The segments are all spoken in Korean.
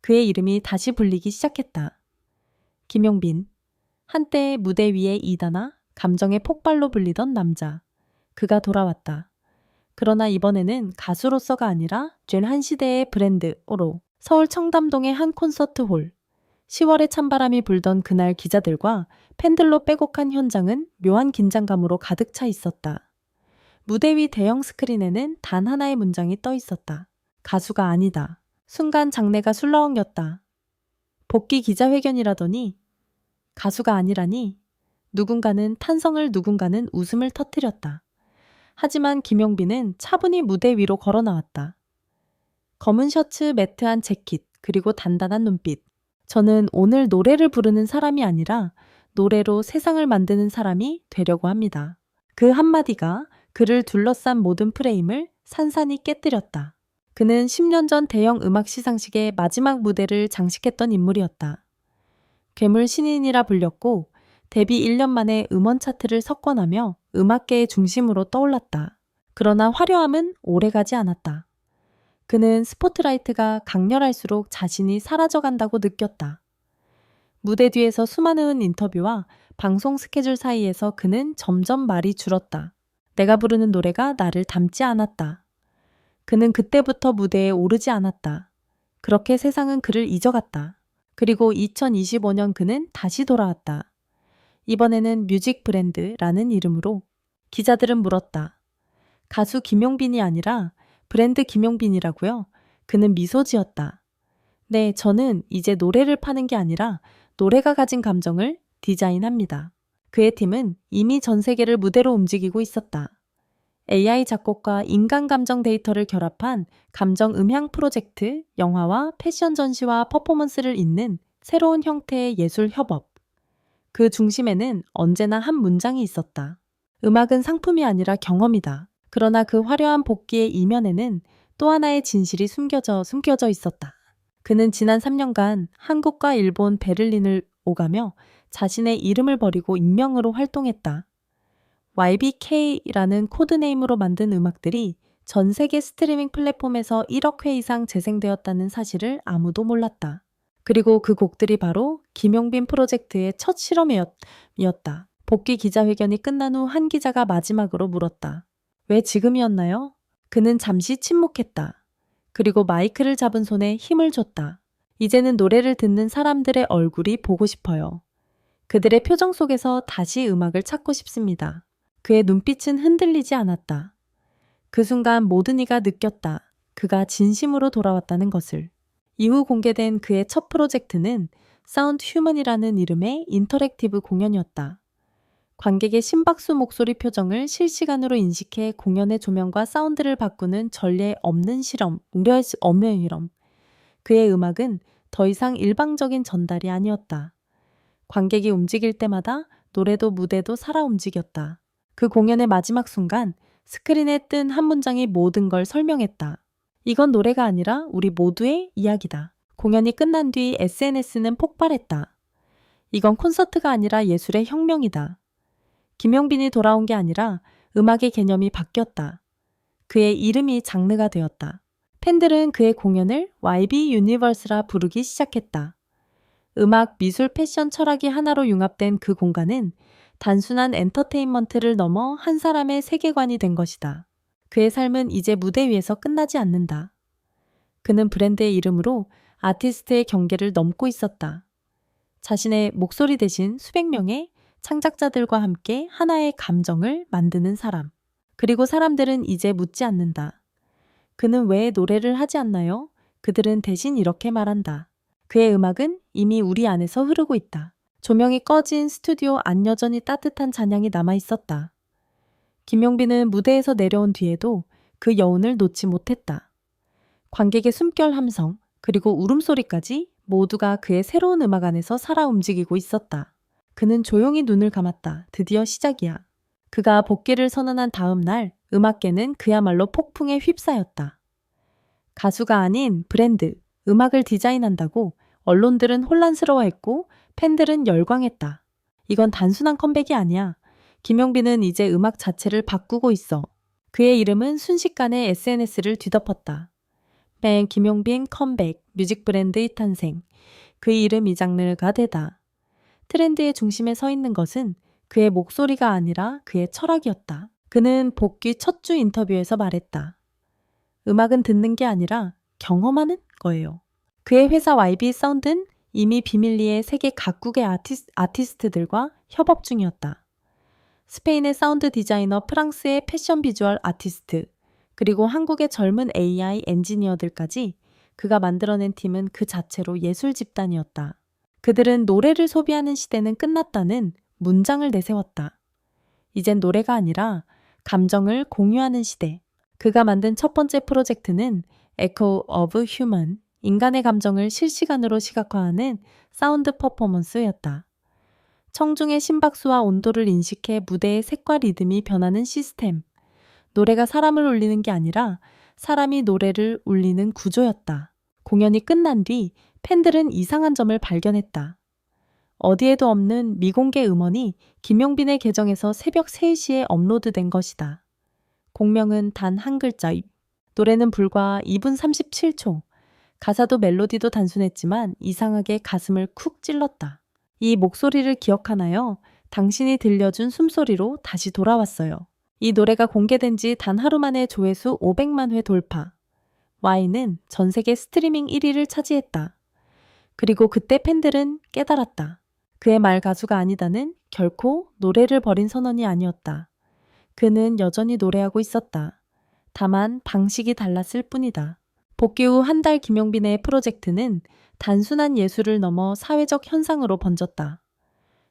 그의 이름이 다시 불리기 시작했다. 김용빈. 한때 무대 위에 이다나 감정의 폭발로 불리던 남자. 그가 돌아왔다. 그러나 이번에는 가수로서가 아니라 쨘 한 시대의 브랜드로 서울 청담동의 한 콘서트홀. 10월에 찬바람이 불던 그날 기자들과 팬들로 빼곡한 현장은 묘한 긴장감으로 가득 차 있었다. 무대 위 대형 스크린에는 단 하나의 문장이 떠 있었다. 가수가 아니다. 순간 장내가 술렁였다. 복귀 기자회견이라더니 가수가 아니라니. 누군가는 탄성을 누군가는 웃음을 터뜨렸다. 하지만 김용빈은 차분히 무대 위로 걸어 나왔다. 검은 셔츠, 매트한 재킷, 그리고 단단한 눈빛. 저는 오늘 노래를 부르는 사람이 아니라 노래로 세상을 만드는 사람이 되려고 합니다. 그 한마디가 그를 둘러싼 모든 프레임을 산산이 깨뜨렸다. 그는 10년 전 대형 음악 시상식의 마지막 무대를 장식했던 인물이었다. 괴물 신인이라 불렸고 데뷔 1년 만에 음원 차트를 석권하며 음악계의 중심으로 떠올랐다. 그러나 화려함은 오래가지 않았다. 그는 스포트라이트가 강렬할수록 자신이 사라져간다고 느꼈다. 무대 뒤에서 수많은 인터뷰와 방송 스케줄 사이에서 그는 점점 말이 줄었다. 내가 부르는 노래가 나를 닮지 않았다. 그는 그때부터 무대에 오르지 않았다. 그렇게 세상은 그를 잊어갔다. 그리고 2025년 그는 다시 돌아왔다. 이번에는 뮤직 브랜드라는 이름으로. 기자들은 물었다. 가수 김용빈이 아니라 브랜드 김용빈이라고요? 그는 미소 지었다. 네, 저는 이제 노래를 파는 게 아니라 노래가 가진 감정을 디자인합니다. 그의 팀은 이미 전 세계를 무대로 움직이고 있었다. AI 작곡과 인간 감정 데이터를 결합한 감정 음향 프로젝트, 영화와 패션 전시와 퍼포먼스를 잇는 새로운 형태의 예술 협업. 그 중심에는 언제나 한 문장이 있었다. 음악은 상품이 아니라 경험이다. 그러나 그 화려한 복귀의 이면에는 또 하나의 진실이 숨겨져 있었다. 그는 지난 3년간 한국과 일본 베를린을 오가며 자신의 이름을 버리고 익명으로 활동했다. YBK라는 코드네임으로 만든 음악들이 전 세계 스트리밍 플랫폼에서 1억 회 이상 재생되었다는 사실을 아무도 몰랐다. 그리고 그 곡들이 바로 김용빈 프로젝트의 첫 실험이었다. 복귀 기자회견이 끝난 후 한 기자가 마지막으로 물었다. 왜 지금이었나요? 그는 잠시 침묵했다. 그리고 마이크를 잡은 손에 힘을 줬다. 이제는 노래를 듣는 사람들의 얼굴이 보고 싶어요. 그들의 표정 속에서 다시 음악을 찾고 싶습니다. 그의 눈빛은 흔들리지 않았다. 그 순간 모든 이가 느꼈다. 그가 진심으로 돌아왔다는 것을. 이후 공개된 그의 첫 프로젝트는 사운드 휴먼이라는 이름의 인터랙티브 공연이었다. 관객의 심박수 목소리 표정을 실시간으로 인식해 공연의 조명과 사운드를 바꾸는 전례 없는 실험, 없는 실험. 그의 음악은 더 이상 일방적인 전달이 아니었다. 관객이 움직일 때마다 노래도 무대도 살아 움직였다. 그 공연의 마지막 순간 스크린에 뜬 한 문장이 모든 걸 설명했다. 이건 노래가 아니라 우리 모두의 이야기다. 공연이 끝난 뒤 SNS는 폭발했다. 이건 콘서트가 아니라 예술의 혁명이다. 김용빈이 돌아온 게 아니라 음악의 개념이 바뀌었다. 그의 이름이 장르가 되었다. 팬들은 그의 공연을 YB 유니버스라 부르기 시작했다. 음악, 미술, 패션, 철학이 하나로 융합된 그 공간은 단순한 엔터테인먼트를 넘어 한 사람의 세계관이 된 것이다. 그의 삶은 이제 무대 위에서 끝나지 않는다. 그는 브랜드의 이름으로 아티스트의 경계를 넘고 있었다. 자신의 목소리 대신 수백 명의 창작자들과 함께 하나의 감정을 만드는 사람. 그리고 사람들은 이제 묻지 않는다. 그는 왜 노래를 하지 않나요? 그들은 대신 이렇게 말한다. 그의 음악은 이미 우리 안에서 흐르고 있다. 조명이 꺼진 스튜디오 안 여전히 따뜻한 잔향이 남아있었다. 김용빈은 무대에서 내려온 뒤에도 그 여운을 놓지 못했다. 관객의 숨결 함성, 그리고 울음소리까지 모두가 그의 새로운 음악 안에서 살아 움직이고 있었다. 그는 조용히 눈을 감았다. 드디어 시작이야. 그가 복귀를 선언한 다음 날 음악계는 그야말로 폭풍에 휩싸였다. 가수가 아닌 브랜드, 음악을 디자인한다고 언론들은 혼란스러워했고 팬들은 열광했다. 이건 단순한 컴백이 아니야. 김용빈은 이제 음악 자체를 바꾸고 있어. 그의 이름은 순식간에 SNS를 뒤덮었다. 뱅 김용빈 컴백, 뮤직 브랜드의 탄생, 그의 이름 이 장르가 되다. 트렌드의 중심에 서 있는 것은 그의 목소리가 아니라 그의 철학이었다. 그는 복귀 첫 주 인터뷰에서 말했다. 음악은 듣는 게 아니라 경험하는 거예요. 그의 회사 YB 사운드는 이미 비밀리에 세계 각국의 아티스트들과 협업 중이었다. 스페인의 사운드 디자이너, 프랑스의 패션 비주얼 아티스트, 그리고 한국의 젊은 AI 엔지니어들까지 그가 만들어낸 팀은 그 자체로 예술 집단이었다. 그들은 노래를 소비하는 시대는 끝났다는 문장을 내세웠다. 이젠 노래가 아니라 감정을 공유하는 시대. 그가 만든 첫 번째 프로젝트는 Echo of Human, 인간의 감정을 실시간으로 시각화하는 사운드 퍼포먼스였다. 청중의 심박수와 온도를 인식해 무대의 색과 리듬이 변하는 시스템. 노래가 사람을 울리는 게 아니라 사람이 노래를 울리는 구조였다. 공연이 끝난 뒤 팬들은 이상한 점을 발견했다. 어디에도 없는 미공개 음원이 김용빈의 계정에서 새벽 3시에 업로드된 것이다. 공명은 단 한 글자입. 노래는 불과 2분 37초. 가사도 멜로디도 단순했지만 이상하게 가슴을 쿡 찔렀다. 이 목소리를 기억하나요? 당신이 들려준 숨소리로 다시 돌아왔어요. 이 노래가 공개된 지 단 하루 만에 조회수 500만 회 돌파. Y는 전 세계 스트리밍 1위를 차지했다. 그리고 그때 팬들은 깨달았다. 그의 말 가수가 아니다는 결코 노래를 버린 선언이 아니었다. 그는 여전히 노래하고 있었다. 다만 방식이 달랐을 뿐이다. 복귀 후 한 달 김용빈의 프로젝트는 단순한 예술을 넘어 사회적 현상으로 번졌다.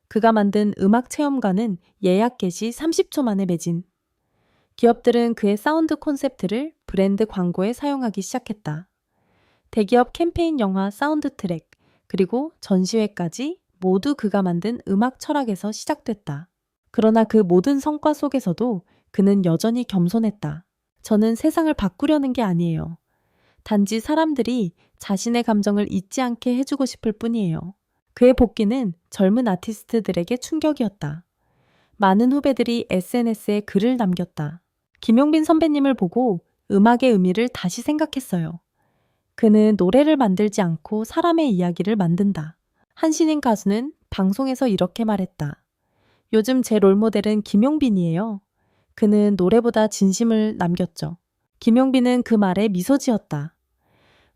그가 만든 음악 체험관은 예약 개시 30초 만에 매진. 기업들은 그의 사운드 콘셉트를 브랜드 광고에 사용하기 시작했다. 대기업 캠페인 영화 사운드 트랙, 그리고 전시회까지 모두 그가 만든 음악 철학에서 시작됐다. 그러나 그 모든 성과 속에서도 그는 여전히 겸손했다. 저는 세상을 바꾸려는 게 아니에요. 단지 사람들이 자신의 감정을 잊지 않게 해주고 싶을 뿐이에요. 그의 복귀는 젊은 아티스트들에게 충격이었다. 많은 후배들이 SNS에 글을 남겼다. 김용빈 선배님을 보고 음악의 의미를 다시 생각했어요. 그는 노래를 만들지 않고 사람의 이야기를 만든다. 한 신인 가수는 방송에서 이렇게 말했다. 요즘 제 롤모델은 김용빈이에요. 그는 노래보다 진심을 남겼죠. 김용빈은 그 말에 미소 지었다.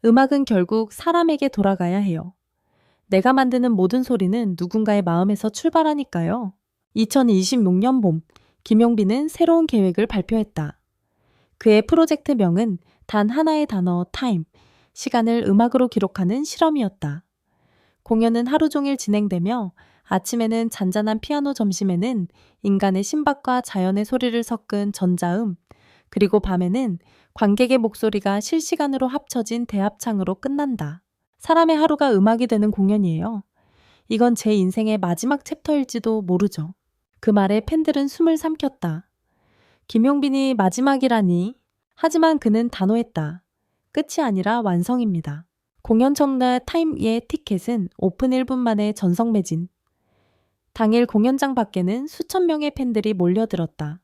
음악은 결국 사람에게 돌아가야 해요. 내가 만드는 모든 소리는 누군가의 마음에서 출발하니까요. 2026년 봄, 김용빈은 새로운 계획을 발표했다. 그의 프로젝트명은 단 하나의 단어 타임, 시간을 음악으로 기록하는 실험이었다. 공연은 하루 종일 진행되며 아침에는 잔잔한 피아노, 점심에는 인간의 심박과 자연의 소리를 섞은 전자음, 그리고 밤에는 관객의 목소리가 실시간으로 합쳐진 대합창으로 끝난다. 사람의 하루가 음악이 되는 공연이에요. 이건 제 인생의 마지막 챕터일지도 모르죠. 그 말에 팬들은 숨을 삼켰다. 김용빈이 마지막이라니. 하지만 그는 단호했다. 끝이 아니라 완성입니다. 공연 전날 타임의 티켓은 오픈 1분 만에 전석 매진. 당일 공연장 밖에는 수천 명의 팬들이 몰려들었다.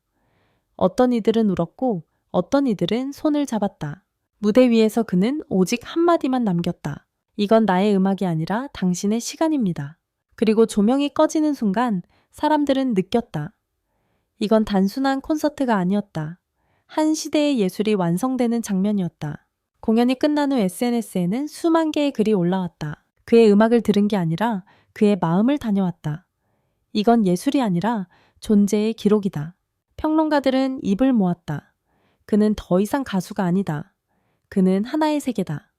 어떤 이들은 울었고 어떤 이들은 손을 잡았다. 무대 위에서 그는 오직 한마디만 남겼다. 이건 나의 음악이 아니라 당신의 시간입니다. 그리고 조명이 꺼지는 순간 사람들은 느꼈다. 이건 단순한 콘서트가 아니었다. 한 시대의 예술이 완성되는 장면이었다. 공연이 끝난 후 SNS에는 수만 개의 글이 올라왔다. 그의 음악을 들은 게 아니라 그의 마음을 다녀왔다. 이건 예술이 아니라 존재의 기록이다. 평론가들은 입을 모았다. 그는 더 이상 가수가 아니다. 그는 하나의 세계다.